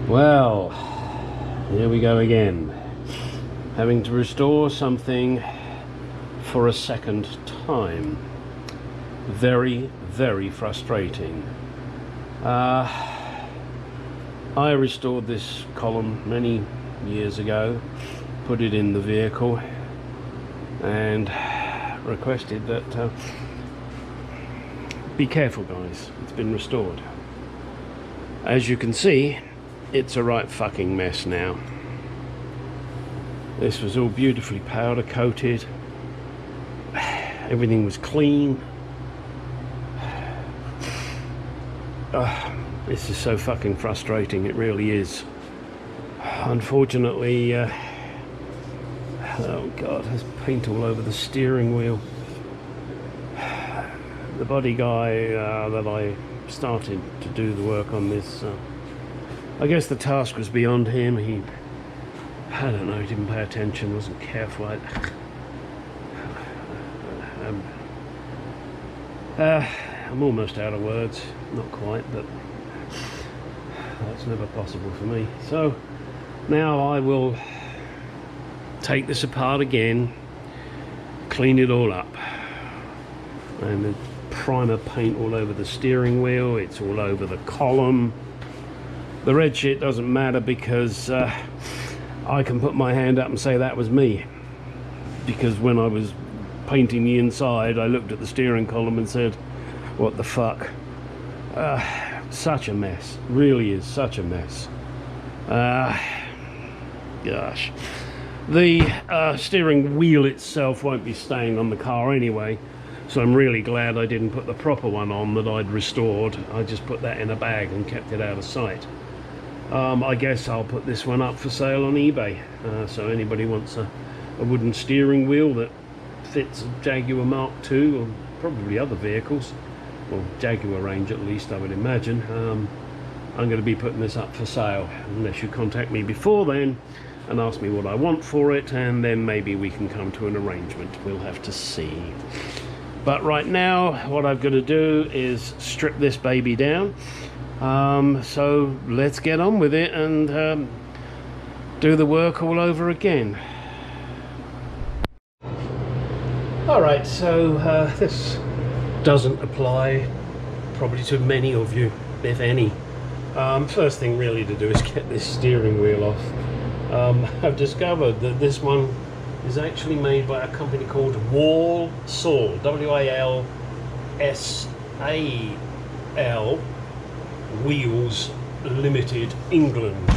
Well, here we go again. Having to restore something for a second time. Very, very frustrating. I restored this column many years ago, put it in the vehicle, and requested that be careful, guys, it's been restored. As you can see, it's a right fucking mess now. This was all beautifully powder coated, everything was clean. This is so fucking frustrating, it really is. Unfortunately, oh god, there's paint all over the steering wheel. The body guy that I started to do the work on this, I guess the task was beyond him. I don't know, he didn't pay attention, wasn't careful. I'm almost out of words, not quite, but that's never possible for me. So now I will take this apart again, clean it all up, and the primer paint all over the steering wheel, it's all over the column. The red shit doesn't matter because I can put my hand up and say that was me, because when I was painting the inside I looked at the steering column and said, what the fuck. Such a mess, really is such a mess. Gosh, the steering wheel itself won't be staying on the car anyway, so I'm really glad I didn't put the proper one on that I'd restored. I just put that in a bag and kept it out of sight. I guess I'll put this one up for sale on eBay, so anybody wants a wooden steering wheel that fits a Jaguar Mark II, or probably other vehicles, or Jaguar range at least, I would imagine. I'm going to be putting this up for sale, unless you contact me before then and ask me what I want for it, and then maybe we can come to an arrangement. We'll have to see. But right now what I've got to do is strip this baby down, so let's get on with it and do the work all over again. Alright, so this doesn't apply probably to many of you, if any. First thing really to do is get this steering wheel off. I've discovered that this one is actually made by a company called Walsall, W-A-L-S-A-L Wheels Limited, England.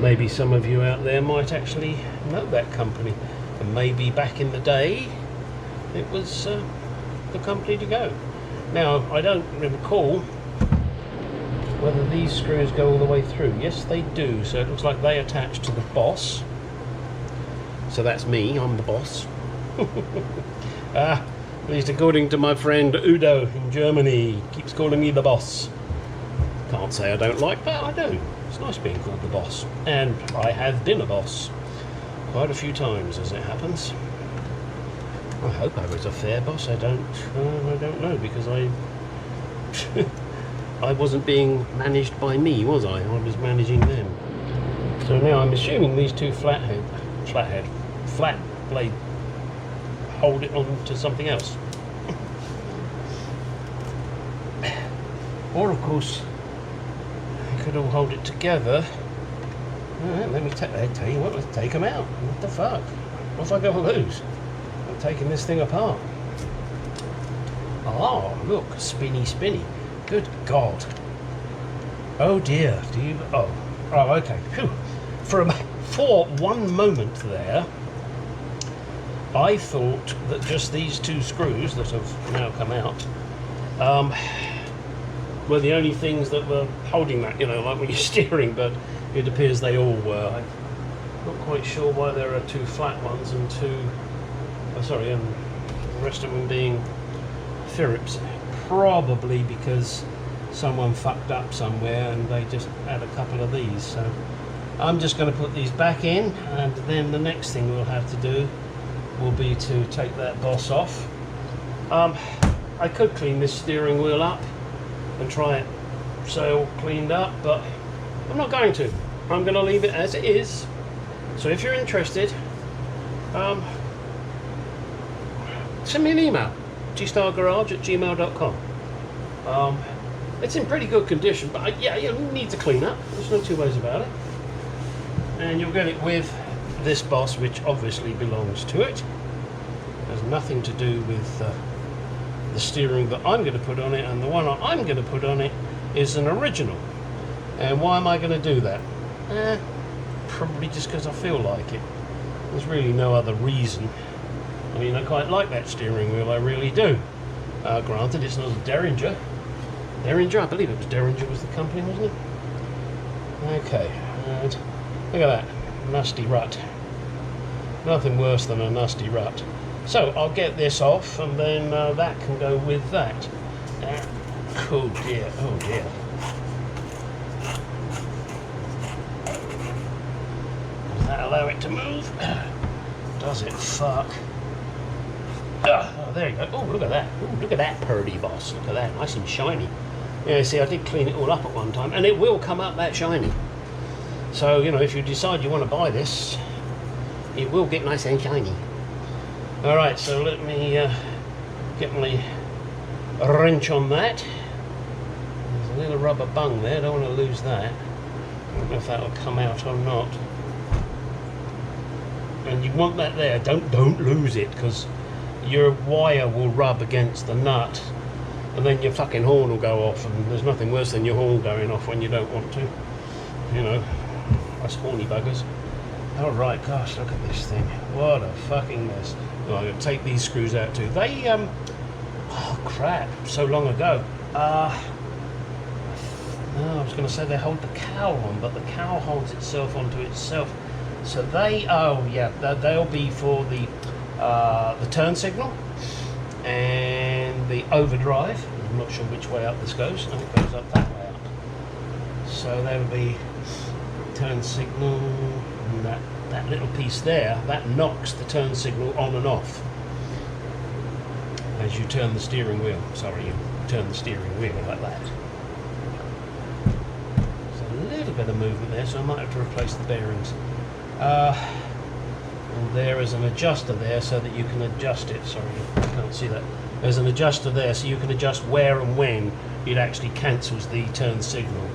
Maybe some of you out there might actually know that company, and maybe back in the day it was the company to go. Now, I don't recall whether these screws go all the way through. Yes, they do, so it looks like they attach to the boss. So that's me, I'm the boss. At least according to my friend Udo in Germany, keeps calling me the boss. Can't say I don't like that, I do. It's nice being called the boss. And I have been a boss quite a few times, as it happens. I hope I was a fair boss. I don't know, because I wasn't being managed by me, was I? I was managing them. So now I'm assuming these two flat blade hold it on to something else. Or of course they could all hold it together. Alright, let me tell you what, let's take them out. What the fuck? What if I go lose? I'm taking this thing apart. Oh, look, spinny. Good God. Oh dear, do you... Oh, okay. Phew. For one moment there, I thought that just these two screws that have now come out were the only things that were holding that, you know, like when you're steering, but it appears they all were. I'm not quite sure why there are two flat ones and two... Oh, sorry, and the rest of them being Phillips. Probably because someone fucked up somewhere and they just had a couple of these. So I'm just going to put these back in, and then the next thing we'll have to do will be to take that boss off. I could clean this steering wheel up and try it sail cleaned up, but I'm not going to. I'm going to leave it as it is. So if you're interested, send me an email, gstargarage@gmail.com. It's in pretty good condition, but yeah, it needs a clean up. There's no two ways about it. And you'll get it with this boss, which obviously belongs to it. Has nothing to do with the steering that I'm going to put on it, and the one I'm going to put on it is an original. And why am I going to do that? Probably just because I feel like it. There's really no other reason. I mean, I quite like that steering wheel, I really do. Granted, it's not a Derringer. Derringer, I believe it was Derringer was the company, wasn't it? Okay, and look at that, nasty rut. Nothing worse than a nasty rut. So I'll get this off, and then that can go with that. Oh dear, oh dear. Does that allow it to move? Does it? Fuck. Oh, there you go. Oh, look at that. Oh, look at that purdy boss. Look at that, nice and shiny. Yeah, see, I did clean it all up at one time, and it will come up that shiny. So, you know, if you decide you want to buy this, it will get nice and shiny. Alright, so let me get my wrench on that. There's a little rubber bung there, don't want to lose that. I don't know if that'll come out or not. And you want that there, don't lose it, because your wire will rub against the nut, and then your fucking horn will go off, and there's nothing worse than your horn going off when you don't want to. You know, us horny buggers. Alright, gosh, look at this thing. What a fucking mess. Well, I'm going to take these screws out too. They, oh crap, so long ago. No, I was going to say they hold the cowl on, but the cowl holds itself onto itself. So they, oh yeah, they'll be for the turn signal and the overdrive. I'm not sure which way up this goes. No, it goes up that way up. So there will be turn signal, and that little piece there, that knocks the turn signal on and off as you turn the steering wheel. Sorry, you turn the steering wheel like that. There's a little bit of movement there, so I might have to replace the bearings. And there is an adjuster there so that you can adjust it. Sorry, I can't see that. There's an adjuster there so you can adjust where and when it actually cancels the turn signal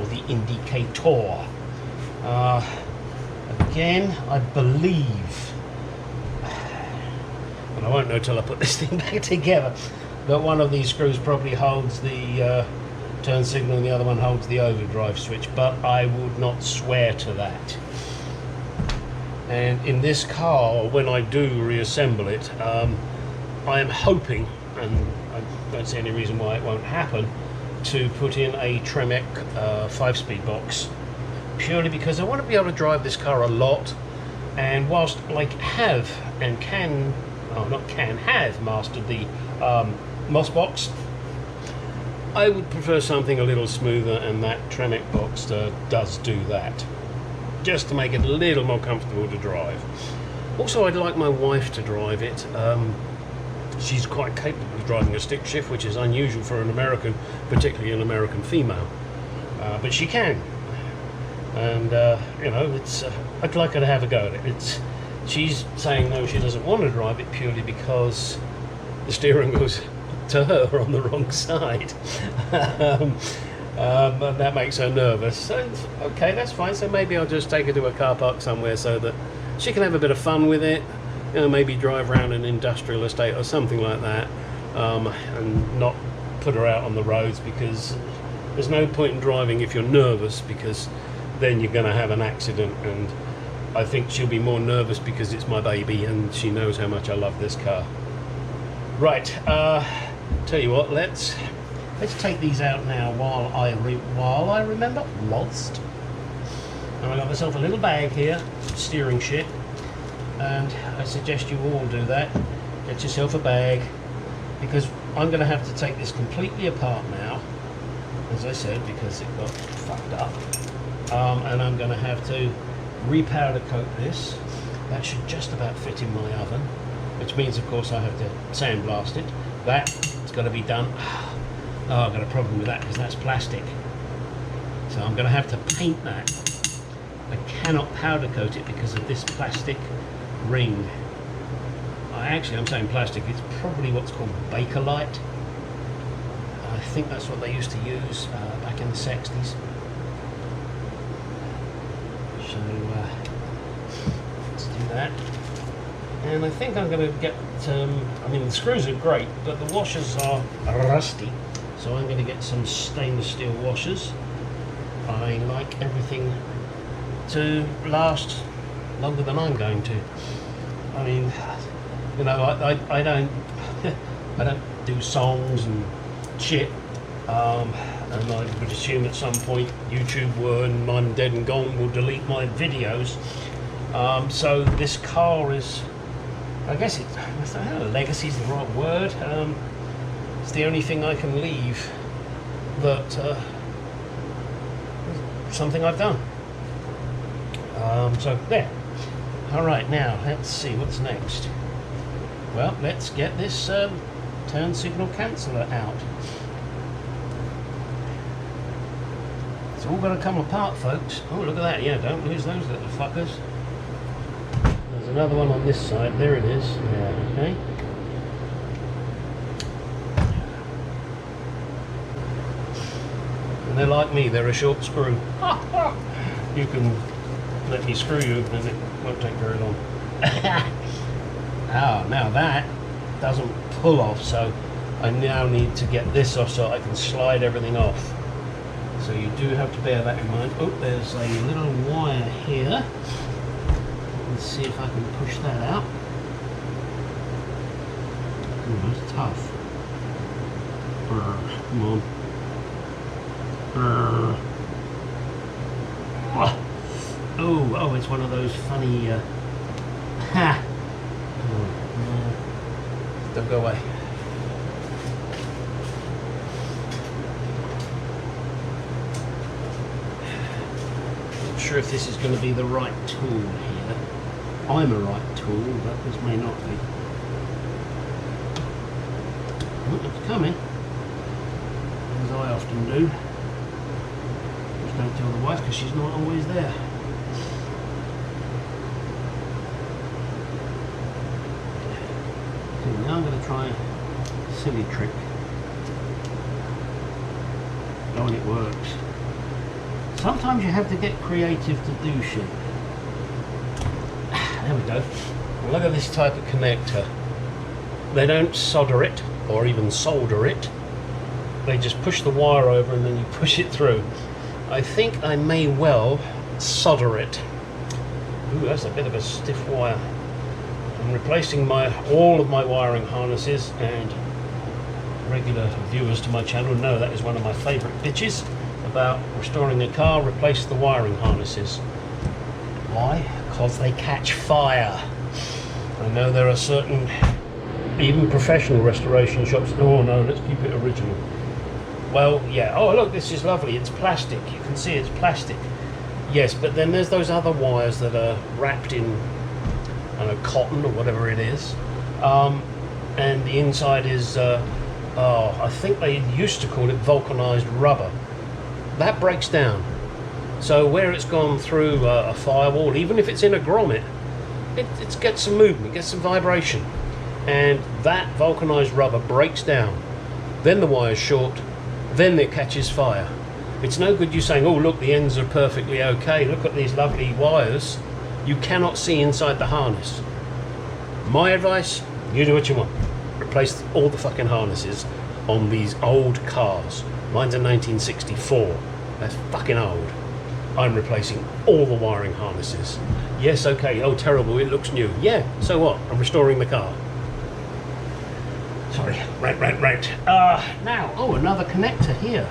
or the indicator. Again, I believe, and I won't know till I put this thing back together, that one of these screws probably holds the turn signal and the other one holds the overdrive switch, but I would not swear to that. And in this car, when I do reassemble it, I am hoping, and I don't see any reason why it won't happen, to put in a Tremec 5-speed box, purely because I want to be able to drive this car a lot. And whilst I have and can, have mastered the Moss box, I would prefer something a little smoother, and that Tremec box does do that, just to make it a little more comfortable to drive. Also, I'd like my wife to drive it. She's quite capable of driving a stick shift, which is unusual for an American, particularly an American female, but she can. And you know, it's I'd like her to have a go at it. She's saying no, she doesn't want to drive it purely because the steering wheel's to her on the wrong side. And that makes her nervous. So okay, that's fine. So maybe I'll just take her to a car park somewhere so that she can have a bit of fun with it. You know, maybe drive around an industrial estate or something like that, and not put her out on the roads, because there's no point in driving if you're nervous, because then you're going to have an accident. And I think she'll be more nervous because it's my baby and she knows how much I love this car. Right, tell you what, let's take these out now while I remember. Whilst, and I got myself a little bag here, steering shit, and I suggest you all do that. Get yourself a bag, because I'm going to have to take this completely apart now, as I said, because it got fucked up. And I'm going to have to repowder coat this. That should just about fit in my oven, which means of course I have to sandblast it. That's got to be done. Oh, I've got a problem with that because that's plastic. So I'm going to have to paint that. I cannot powder coat it because of this plastic ring. I'm saying plastic, it's probably what's called Bakelite. I think that's what they used to use back in the 60s. So let's do that. And I think I'm going to get, I mean the screws are great, but the washers are rusty. So I'm going to get some stainless steel washers. I like everything to last longer than I'm going to. I mean, you know, I don't I don't do songs and shit, and I would assume at some point YouTube when I'm dead and gone will delete my videos. So this car is, I guess it's, I don't know, legacy is the right word. It's the only thing I can leave that something I've done. So there. Alright, now let's see what's next. Well, let's get this turn signal canceller out. It's all going to come apart, folks. Oh, look at that. Yeah, don't lose those little fuckers. There's another one on this side. There it is. Yeah, okay. And they're like me, they're a short screw. You can let me screw you and it won't take very long. Now that doesn't pull off, so I now need to get this off so I can slide everything off. So you do have to bear that in mind. Oh, there's a little wire here. Let's see if I can push that out. Oh, that's tough. Come on. Oh, it's one of those funny don't go away. Not sure if this is going to be the right tool here. I'm a right tool, but this may not be. Oh, it's coming, as I often do. Just don't tell the wife because she's not always there. Now I'm going to try a silly trick. Oh, and it works. Sometimes you have to get creative to do shit. There we go. Look at this type of connector. They don't solder it or even solder it. They just push the wire over and then you push it through. I think I may well solder it. Ooh, that's a bit of a stiff wire. I'm replacing all of my wiring harnesses, and regular viewers to my channel know that is one of my favourite bitches about restoring a car. Replace the wiring harnesses. Why? Because they catch fire. I know there are certain, even professional restoration shops. Oh no, let's keep it original. Well, yeah. Oh look, this is lovely. It's plastic. You can see it's plastic. Yes, but then there's those other wires that are wrapped in, I don't know, cotton or whatever it is, and the inside is I think they used to call it vulcanized rubber. That breaks down, so where it's gone through a firewall, even if it's in a grommet, it gets some movement, gets some vibration, and that vulcanized rubber breaks down. Then the wire's short, then it catches fire. It's no good you saying, oh look, the ends are perfectly okay, look at these lovely wires. You cannot see inside the harness. My advice, you do what you want. Replace all the fucking harnesses on these old cars. Mine's a 1964. That's fucking old. I'm replacing all the wiring harnesses. Yes, okay, oh terrible, it looks new. Yeah, so what? I'm restoring the car. Sorry, rant. Now, oh, another connector here.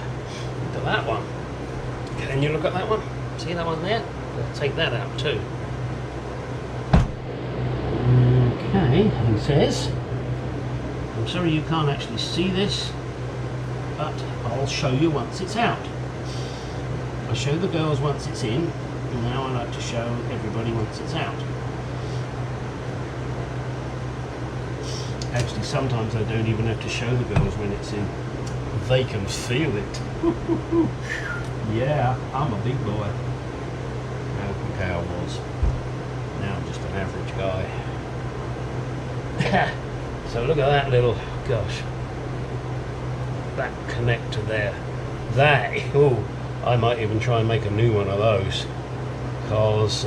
Look at that one. Can you look at that one? See that one there? I'll take that out too. Okay, it says, I'm sorry you can't actually see this, but I'll show you once it's out. I show the girls once it's in, and now I like to show everybody once it's out. Actually, sometimes I don't even have to show the girls when it's in. they can feel it. Yeah, I'm a big boy. Okay, I was. Now I'm just an average guy. So look at that little, gosh, that connector there. That, oh, I might even try and make a new one of those, because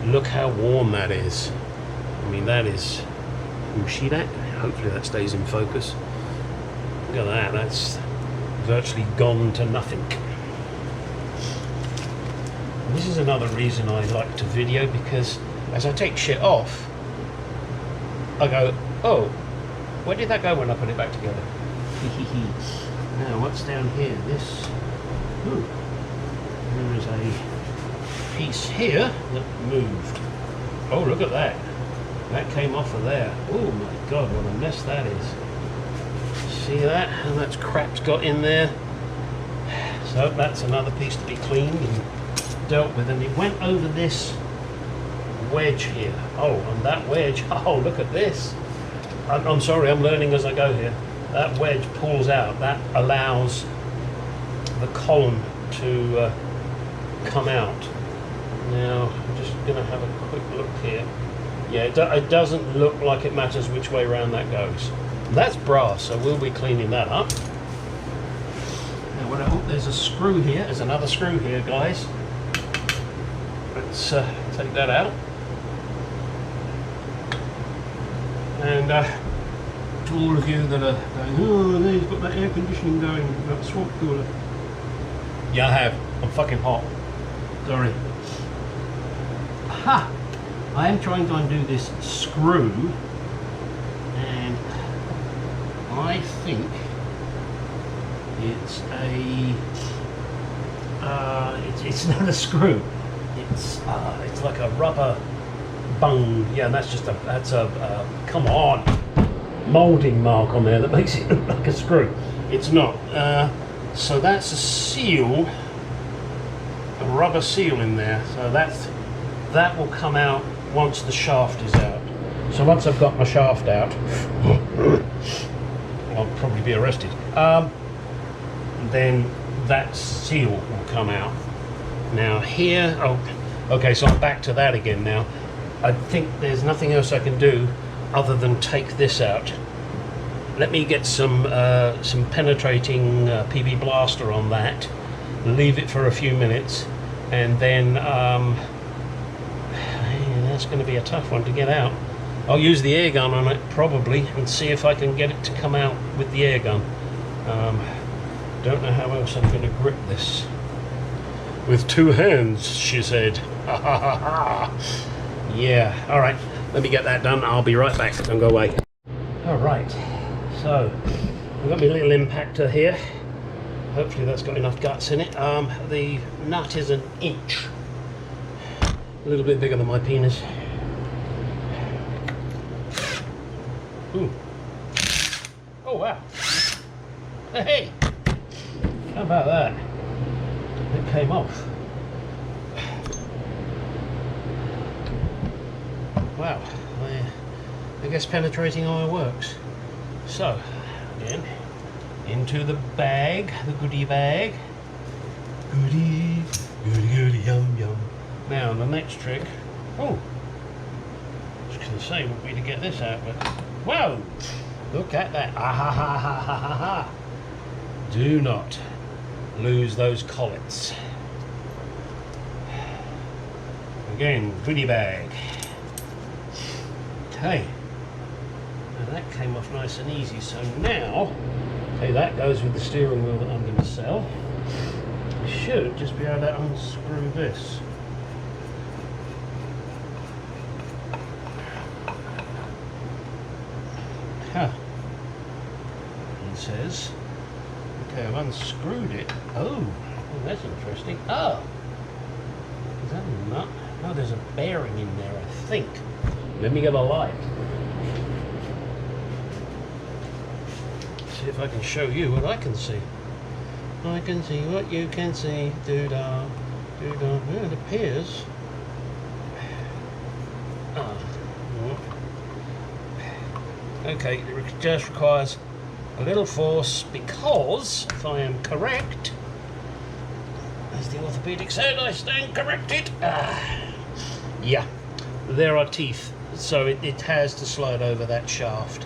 look how warm that is. I mean, that is, you see that? Hopefully that stays in focus. Look at that, that's virtually gone to nothing. And this is another reason I like to video, because as I take shit off, I go, oh, where did that go when I put it back together? Now, what's down here? This, ooh, there is a piece here that moved. Oh, look at that. That came off of there. Oh my God, what a mess that is. See that? How much crap's got in there? So that's another piece to be cleaned and dealt with. And it went over this wedge here. Oh, and that wedge, oh, look at this. I'm sorry, I'm learning as I go here. That wedge pulls out. That allows the column to come out. Now, I'm just going to have a quick look here. Yeah, it doesn't look like it matters which way around that goes. That's brass, so we'll be cleaning that up. Now, oh, there's a screw here. There's another screw here, guys. Let's take that out. And to all of you that are going, oh, there, you've got that air conditioning going, that swamp cooler. Yeah, I have. I'm fucking hot. Sorry. Ha! I am trying to undo this screw, and I think it's a it's not a screw. It's like a rubber bung. Yeah, and that's a come on, molding mark on there that makes it look like a screw. It's not. So that's a seal, a rubber seal in there. So that will come out once the shaft is out. So once I've got my shaft out, I'll probably be arrested. Then that seal will come out. Now here, oh, okay, so I'm back to that again now. I think there's nothing else I can do other than take this out. Let me get some penetrating PB blaster on that, leave it for a few minutes, and then that's going to be a tough one to get out. I'll use the air gun on it probably and see if I can get it to come out with the air gun. Don't know how else I'm going to grip this. With two hands, she said. Ha ha ha ha. Yeah, alright, let me get that done. I'll be right back. Don't go away. Alright, so I've got my little impactor here. Hopefully that's got enough guts in it. The nut is 1 inch. A little bit bigger than my penis. Ooh. Oh wow. Hey! How about that? It came off. Wow. I guess penetrating oil works. So, again, into the bag, the goodie bag. Goodie, goodie, goodie, yum, yum. Now, the next trick, oh, I was going to say would be to get this out, but whoa, look at that. Ah ha ha ha ha ha ha. Do not lose those collets. Again, goodie bag. Okay, now that came off nice and easy. So now, okay, that goes with the steering wheel that I'm going to sell. I should just be able to unscrew this. Huh. It says, okay, I've unscrewed it. Oh, that's interesting. Oh, is that a nut? No, there's a bearing in there, I think. Let me get a light. See if I can show you what I can see. I can see what you can see. Doo-dah, doo-dah. Yeah, it appears. Okay, it just requires a little force, because if I am correct, as the orthopedic said, I stand corrected. Yeah, there are teeth, so it has to slide over that shaft.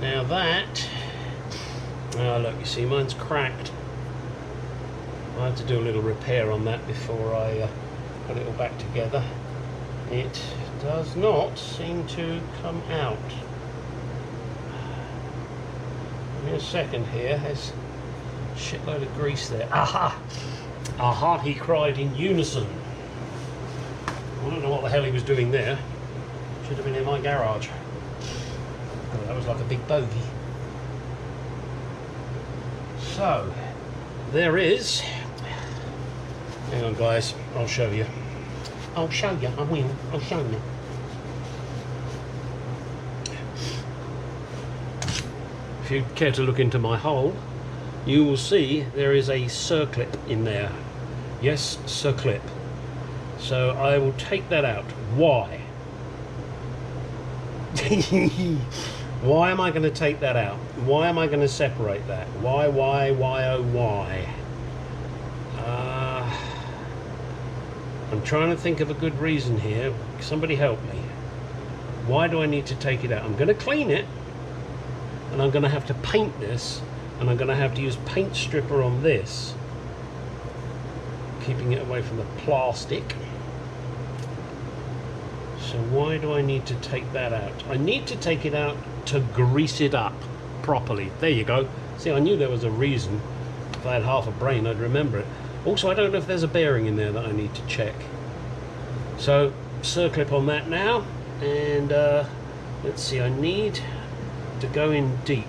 Now that, oh look, you see mine's cracked. I have to do a little repair on that before I put it all back together. It does not seem to come out. Give me a second here, there's a shitload of grease there. Aha! Aha, he cried in unison. I don't know what the hell he was doing there. Should have been in my garage. Oh, that was like a big bogey. So, there is... Hang on guys, I'll show you. I'll show you, I will. I'll show you. If you care to look into my hole, you will see there is a circlip in there. Yes, circlip. So I will take that out. Why? Why am I going to take that out? Why am I going to separate that? Why, oh why? I'm trying to think of a good reason here. Somebody help me. Why do I need to take it out? I'm going to clean it, and I'm going to have to paint this, and I'm going to have to use paint stripper on this, keeping it away from the plastic. So why do I need to take that out? I need to take it out to grease it up properly. There you go. See, I knew there was a reason. If I had half a brain, I'd remember it. Also, I don't know if there's a bearing in there that I need to check. So, circlip on that now. And let's see, I need to go in deep.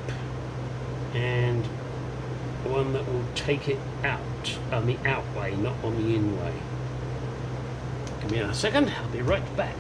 And one that will take it out on the out way, not on the in way. Give me a second, I'll be right back.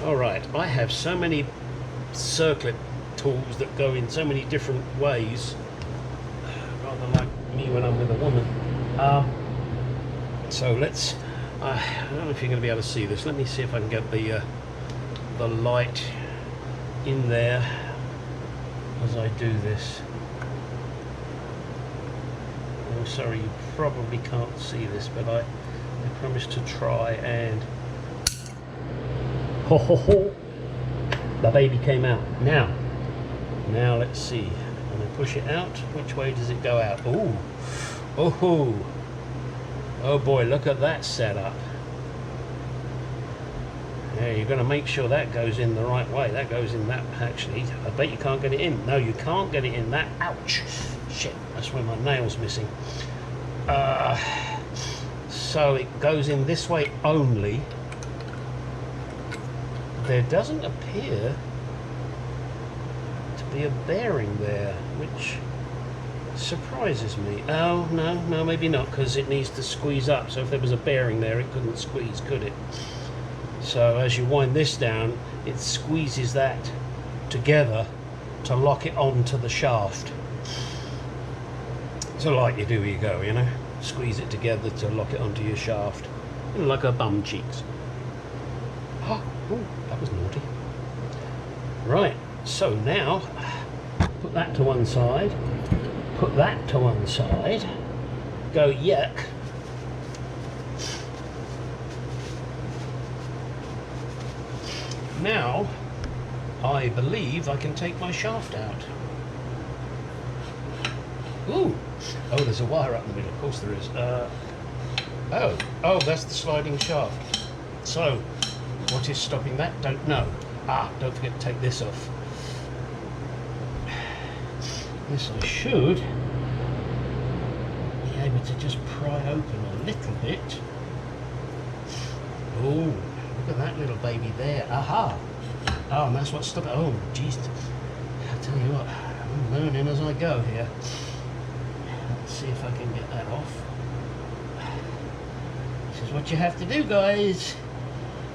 Alright, I have so many circlet tools that go in so many different ways, rather like me when I'm with a woman. So let's, I don't know if you're going to be able to see this. Let me see if I can get the light in there as I do this. Oh, sorry, you probably can't see this, but I promise to try and... Ho ho ho! The baby came out. Now let's see. When I push it out, which way does it go out? Ooh! Oh! Oh boy, look at that setup. Yeah, you're going to make sure that goes in the right way. That goes in that, actually. I bet you can't get it in. No, you can't get it in that. Ouch! Shit, that's where my nail's missing. So it goes in this way only. There doesn't appear to be a bearing there, which surprises me. Oh, no, maybe not, because it needs to squeeze up. So if there was a bearing there, it couldn't squeeze, could it? So as you wind this down, it squeezes that together to lock it onto the shaft. So like you do, you go, you know, squeeze it together to lock it onto your shaft, you know, like a bum cheeks. Oh, that was naughty. Right, so now put that to one side, put that to one side, go yuck. Now I believe I can take my shaft out. Ooh, oh, there's a wire up in the middle. Of course there is. Oh, that's the sliding shaft. So what is stopping that? Don't know. Don't forget to take this off. This I should be to just pry open a little bit. Oh, look at that little baby there. Aha! Oh, and that's what stopped it. Oh, jeez. I'll tell you what, I'm learning as I go here. Let's see if I can get that off. This is what you have to do, guys.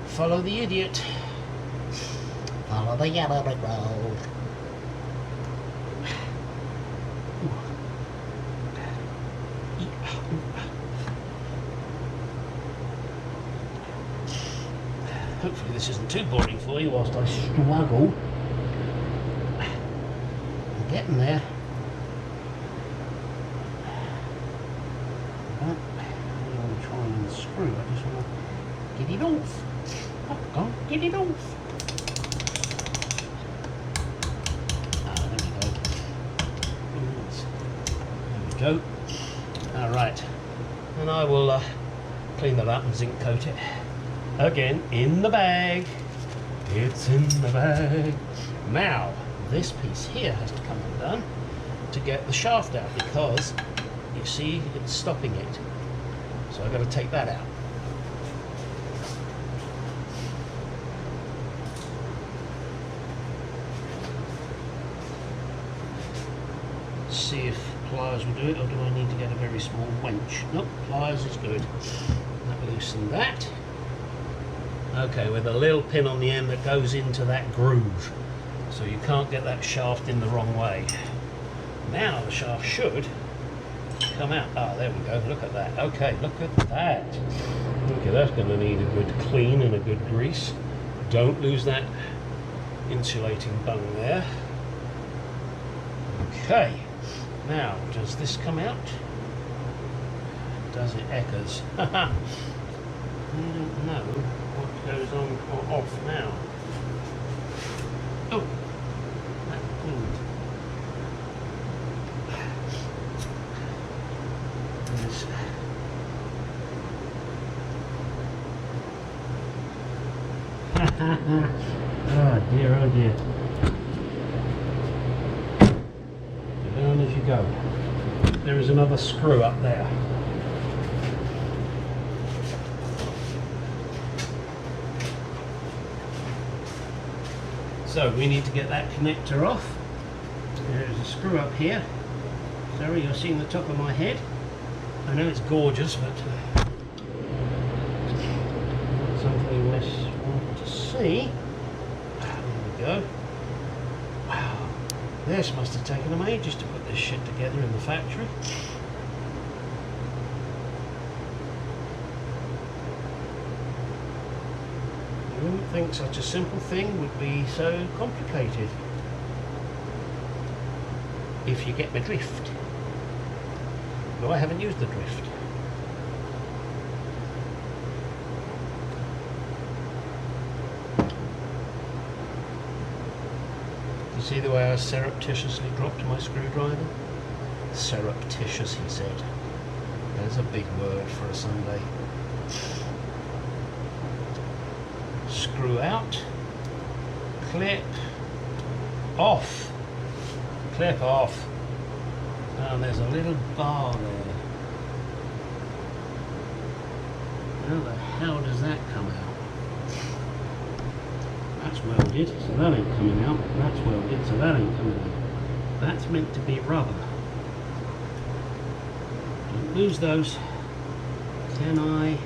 Follow the idiot. Follow the yellow brick road. Hopefully this isn't too boring for you whilst I struggle. I'm getting there. I don't want to try and screw, I just want to get it off. Oh, go, get it off. Ah, there we go. Alright, and I will clean that up and zinc coat it. Again, in the bag. It's in the bag. Now, this piece here has to come undone to get the shaft out because, you see, it's stopping it. So I've got to take that out. See if pliers will do it, or do I need to get a very small winch? Nope, pliers is good. That loosen that. Okay, with a little pin on the end that goes into that groove, so you can't get that shaft in the wrong way. Now the shaft should come out. Ah, there we go, look at that. Okay, look at that. Okay, that's going to need a good clean and a good grease. Don't lose that insulating bung there. Okay, now does this come out? Does it echoes? I don't know what goes on or off now. Oh, that pulled. Yes. Oh dear, oh dear. Down as you go. There is another screw up there. So we need to get that connector off. There's a screw up here. Sorry, you're seeing the top of my head. I know it's gorgeous, but something less want to see. There we go. Wow, this must have taken them ages to put this shit together in the factory. I wouldn't think such a simple thing would be so complicated. If you get my drift. No, I haven't used the drift. You see the way I surreptitiously dropped my screwdriver? Surreptitious, he said. There's a big word for a Sunday. Screw out, clip off, clip off. And there's a little bar there. How the hell does that come out? That's welded, so that ain't coming out. That's welded, so that ain't coming out. That's meant to be rubber. Don't lose those. Can I?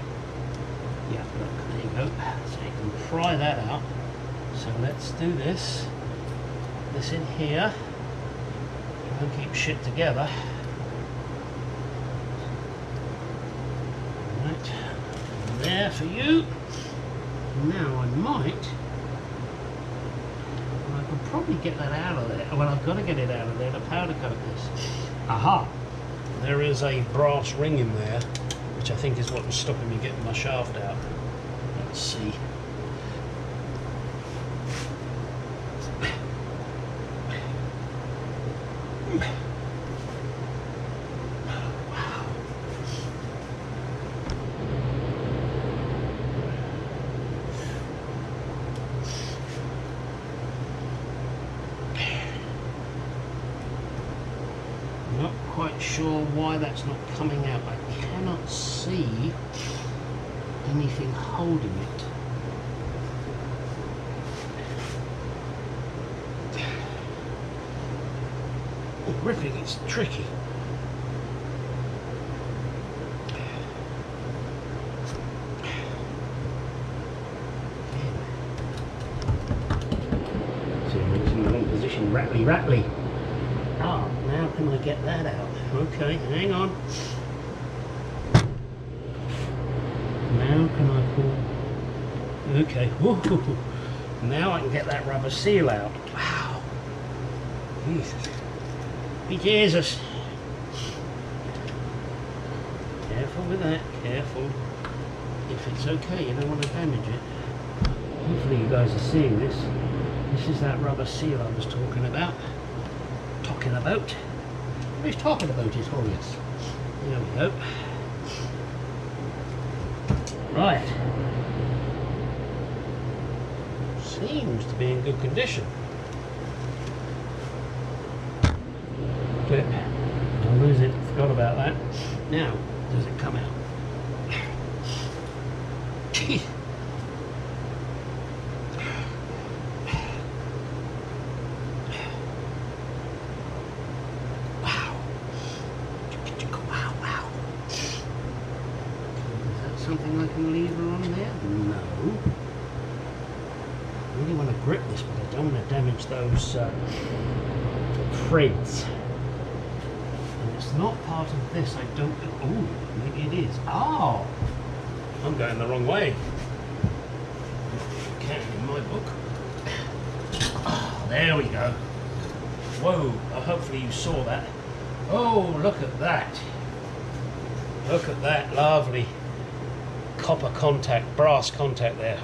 Yeah, look, there you go. So you can pry that out. So let's do this. This in here. And keep shit together. Right, there for you. Now I could probably get that out of there. Well, I've got to get it out of there to powder coat this. Aha! There is a brass ring in there, which I think is what was stopping me getting my shaft out. Let's see. Not quite sure why that's not coming out. I cannot see anything holding it. Oh, ripping, it's tricky. See, I'm in the wrong position. Rattly. Ah, now can I get that out? Okay, hang on. Now can I pull? Okay, woo-hoo-hoo. Now I can get that rubber seal out. Wow. Jesus. Be Jesus. Careful with that, careful. If it's okay, you don't want to damage it. Hopefully you guys are seeing this. This is that rubber seal I was talking about. Who's talking about it? Oh yes. There we go. Right. Seems to be in good condition. Clip. I'll lose it. Forgot about that. Now, does it come out? Jeez. Something I can lever on there? No. I really want to grip this, but I don't want to damage those threads. And it's not part of this, I don't... Oh, maybe it is. Oh! I'm going the wrong way. Okay, in my book. Oh, there we go. Whoa, hopefully you saw that. Oh, look at that. Look at that, lovely. Copper contact, brass contact there,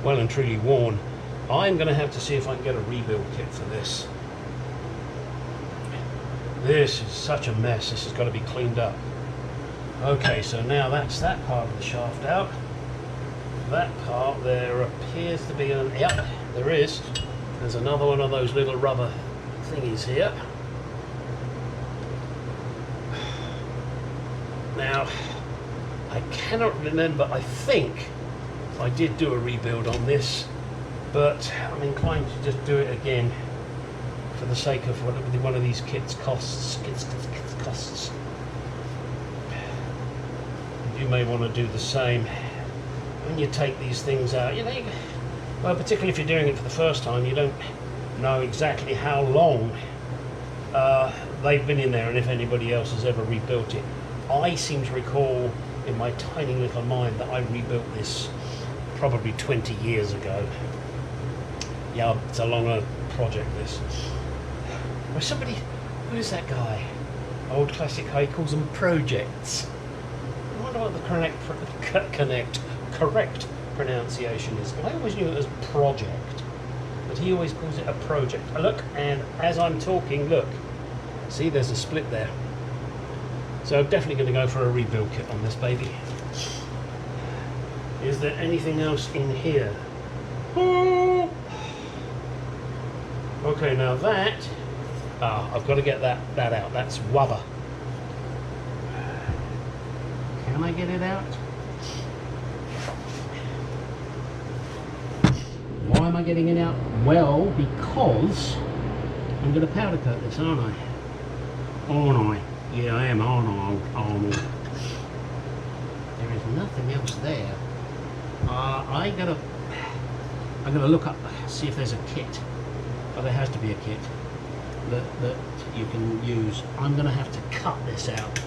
well and truly worn. I'm going to have to see if I can get a rebuild kit for this. This is such a mess. This has got to be cleaned up. Okay, so now that's that part of the shaft out. That part, there appears to be an... Yep, there is. There's another one of those little rubber thingies here. Now, I cannot remember, I think I did do a rebuild on this, but I'm inclined to just do it again for the sake of what one of these kits costs. You may want to do the same when you take these things out. You know, well, particularly if you're doing it for the first time, you don't know exactly how long they've been in there and if anybody else has ever rebuilt it. I seem to recall in my tiny little mind that I rebuilt this probably 20 years ago. Yeah, it's a longer project this. Where somebody, who is that guy? Old classic guy, he calls them projects. I wonder what the correct pronunciation is. I always knew it was project, but he always calls it a project. Look, and as I'm talking, look, see there's a split there. So I'm definitely going to go for a rebuild kit on this baby. Is there anything else in here? Okay, now that... I've got to get that out. That's rubber. Can I get it out? Why am I getting it out? Well, because I'm going to powder coat this, aren't I? Aren't I? Yeah, I am, Arnold. There is nothing else there. I gotta look up, see if there's a kit. But there has to be a kit that you can use. I'm gonna have to cut this out.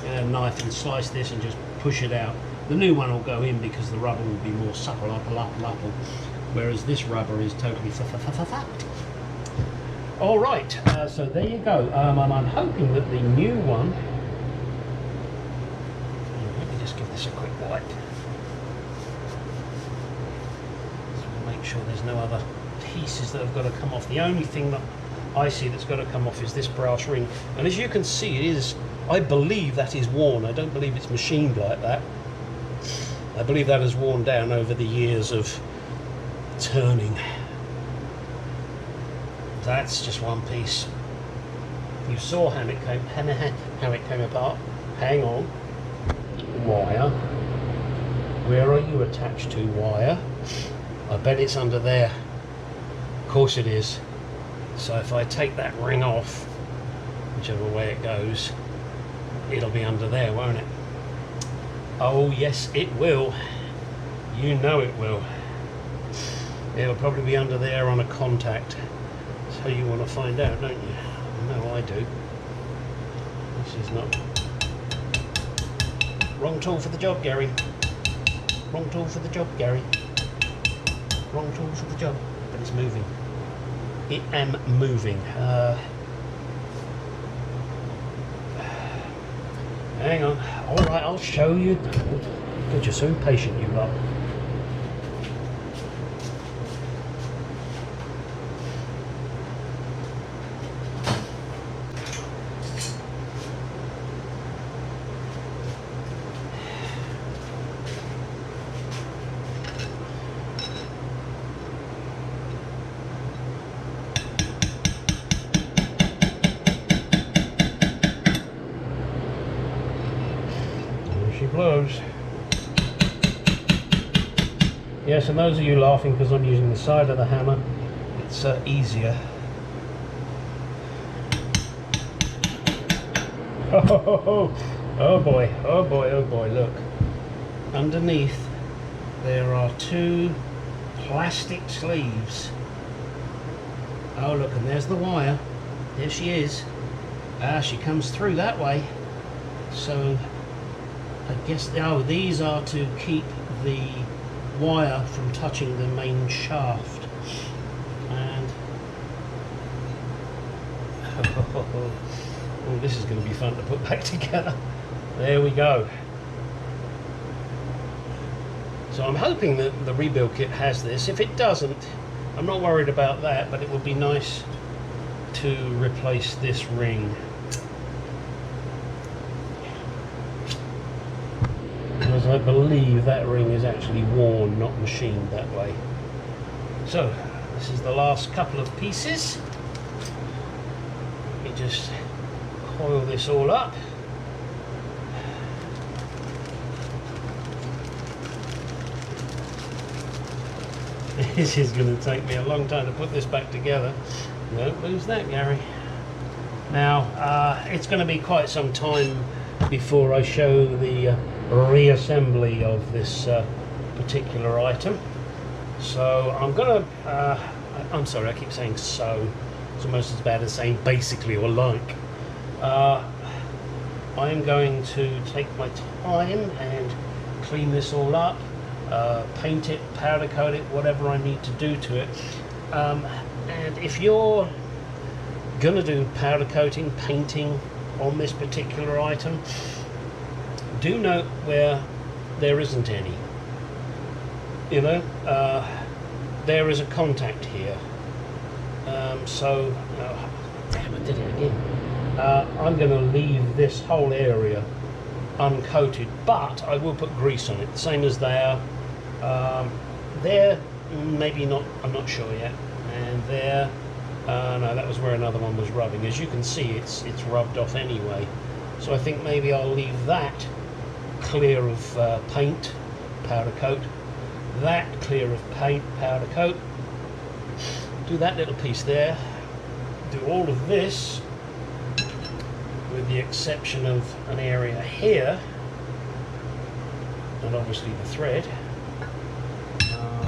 A knife and slice this and just push it out. The new one will go in because the rubber will be more supple, whereas this rubber is totally fucked. All right, so there you go. And I'm hoping that the new one... Let me just give this a quick wipe. So make sure there's no other pieces that have got to come off. The only thing that I see that's got to come off is this brass ring. And as you can see, it is, I believe that is worn. I don't believe it's machined like that. I believe that has worn down over the years of turning. That's just one piece. You saw how it came apart. Hang on. wire. Where are you attached to, wire? I bet it's under there. Of course it is. So if I take that ring off, whichever way it goes, it'll be under there, won't it? Oh yes, it will. You know it will. It'll probably be under there on a contact. So you want to find out, don't you? I know I do. This is not... Wrong tool for the job, Gary. Wrong tool for the job, Gary. Wrong tool for the job. But it's moving. It am moving. Hang on. Alright, I'll show you. God, you're so impatient, you lot. She blows. Yes, and those of you laughing because I'm using the side of the hammer, it's easier. Oh boy, oh boy, oh boy, look. Underneath there are two plastic sleeves. Oh look, and there's the wire. There she is. Ah, she comes through that way. So I guess, oh, these are to keep the wire from touching the main shaft. And oh, this is going to be fun to put back together. There we go. So I'm hoping that the rebuild kit has this. If it doesn't, I'm not worried about that, but it would be nice to replace this ring. Because I believe that ring is actually worn, not machined that way. So, this is the last couple of pieces. Let me just coil this all up. This is going to take me a long time to put this back together. Don't lose that, Gary. Now, it's going to be quite some time before I show the reassembly of this particular item. So I'm going to, I'm sorry, I keep saying so. It's almost as bad as saying basically or like. I'm going to take my time and clean this all up, paint it, powder coat it, whatever I need to do to it. And if you're going to do powder coating, painting on this particular item, do note where there isn't any. You know, there is a contact here. Damn, I did it again. I'm going to leave this whole area uncoated, but I will put grease on it, same as there. There, maybe not, I'm not sure yet. And there, no, that was where another one was rubbing. As you can see, it's rubbed off anyway. So I think maybe I'll leave that clear of paint, powder coat. That clear of paint, powder coat. Do that little piece there. Do all of this, with the exception of an area here, and obviously the thread.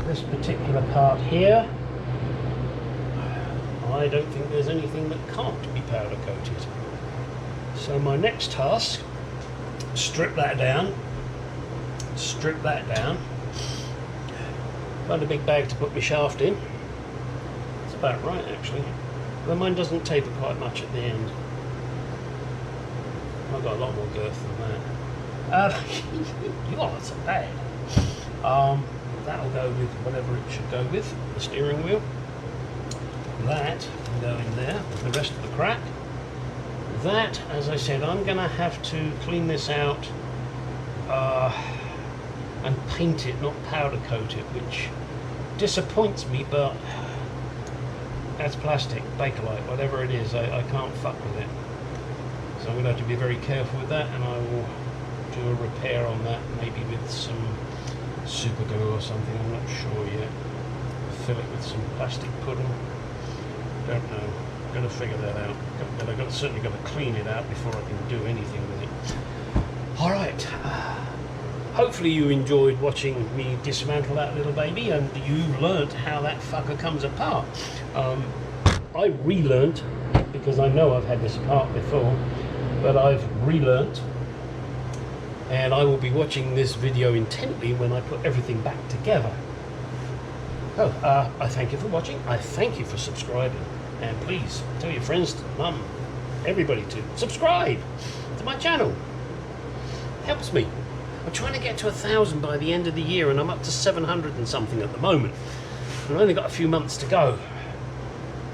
This particular part here, I don't think there's anything that can't be powder coated. So my next task, strip that down, find a big bag to put my shaft in. It's about right actually, but mine doesn't taper quite much at the end. I've got a lot more girth than that. You are so bad. That'll go with whatever it should go with, the steering wheel. That will go in there with the rest of the crap. That, as I said, I'm going to have to clean this out and paint it, not powder coat it, which disappoints me, but that's plastic, Bakelite, whatever it is, I can't fuck with it. So I'm going to have to be very careful with that, and I will do a repair on that, maybe with some super glue or something, I'm not sure yet. Fill it with some plastic pudding, don't know, got to figure that out. Certainly got to clean it out before I can do anything with it. Alright, hopefully you enjoyed watching me dismantle that little baby and you learnt how that fucker comes apart. I relearnt, because I know I've had this apart before, but I've relearnt, and I will be watching this video intently when I put everything back together. Oh, I thank you for watching, I thank you for subscribing, and please tell your friends, mum, everybody to subscribe to my channel. Helps me. I'm trying to get to 1,000 by the end of the year, and I'm up to 700 and something at the moment. I've only got a few months to go.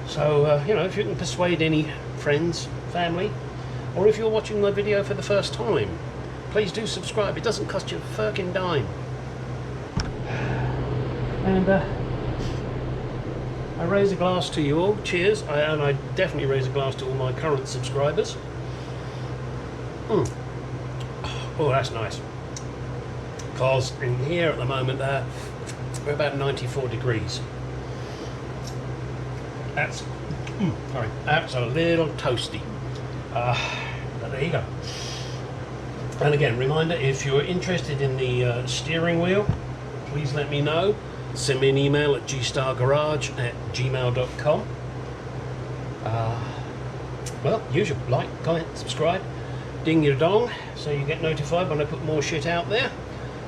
So, you know, if you can persuade any friends, family, or if you're watching my video for the first time, please do subscribe. It doesn't cost you a fucking dime. And I raise a glass to you all. Cheers. And I definitely raise a glass to all my current subscribers. Oh, that's nice. Because in here at the moment, we're about 94 degrees. That's a little toasty. But there you go. And again, reminder, if you're interested in the steering wheel, please let me know. Send me an email at gstargarage@gmail.com. Well, usual, like, comment, subscribe, ding your dong, so you get notified when I put more shit out there.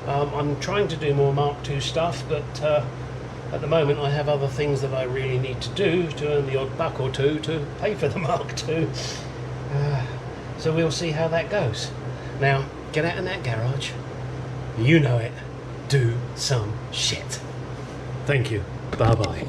I'm trying to do more Mark II stuff, but at the moment I have other things that I really need to do to earn the odd buck or two to pay for the Mark II. So we'll see how that goes. Now, get out in that garage. You know it. Do some shit. Thank you. Bye-bye.